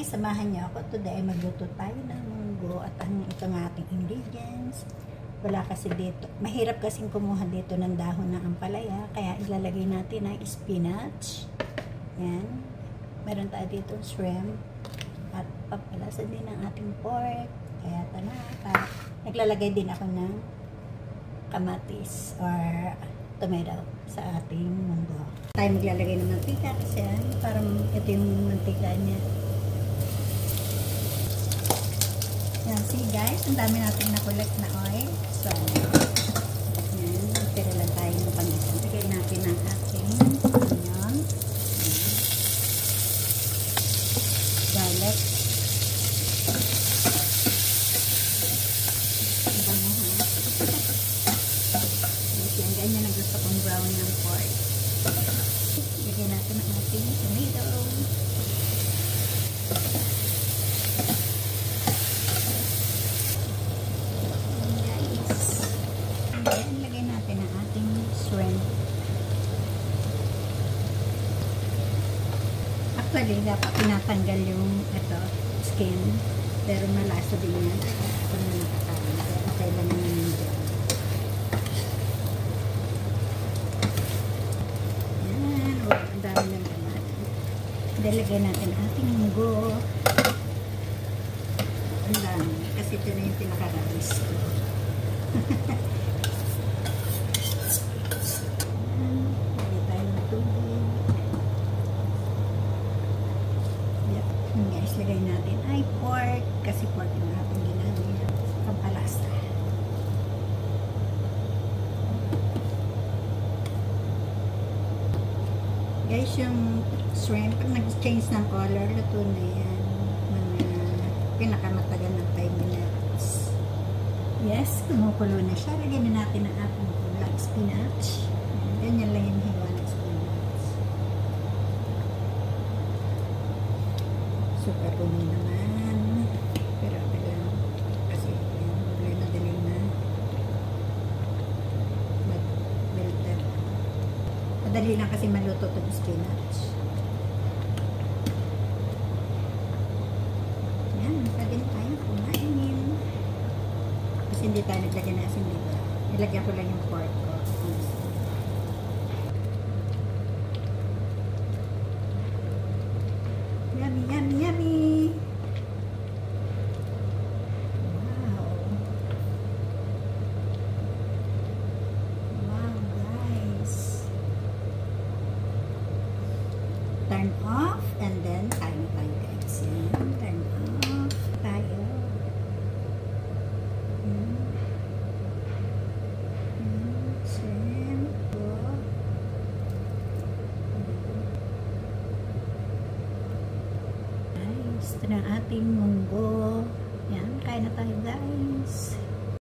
guys, samahan niyo ako. Today magluto tayo ng munggo at ito ng ating ingredients. Wala kasi dito. Mahirap kasing kumuha dito ng dahon ng ampalaya. Kaya ilalagay natin ang spinach. Yan. Meron tayo dito shrimp. At papalasan din ang ating pork. Kaya naglalagay din ako ng kamatis or tomato sa ating munggo. Tayo maglalagay ng mantika kasi parang ito yung mantika niya. Yan, see guys, ang dami natin na-collect na oil. So, yan, tira lang tayo ng pangisan. Lagay natin ang ating onion, garlic, ganyan ang gusto kong brown ng pork. Lagyan natin ang ating tomato. Guys. Then, lagyan natin ang ating shrimp. Actually, dapat pinatanggal yung skin. Pero malasa din yan. Ako na nakakain. Pero kailangan naman dyan. Dalagay natin ating munggo. Ang dami. Kasi ito na yung pinaka-ralis ko. Lagay tayo ng tubig. Yep. Guys, lagay natin ay pork. Kasi pork yung ating ginamit. Pampalasa. Guys, yung shrimp, pag nag-change ng color, luto na yan. Pinakamatagal ng 5 minutes. Yes, kumukulo na siya. Lagyan na natin ang ating black spinach. Ganyan lang yung hiwa ng spinach. Super umi naman. Pero okay lang. Kasi yan, madali na. Melted. Madali lang kasi maluto itong spinach. Hindi tayo naglagyan na asin dito. Nilagyan ko lang yung pork ko. Yummy, yummy, yummy! Wow! Wow, guys! Turn off and then tayo guys. Yan. Turn off tayo. Ito na ating munggo. Yan, kain na tayo guys.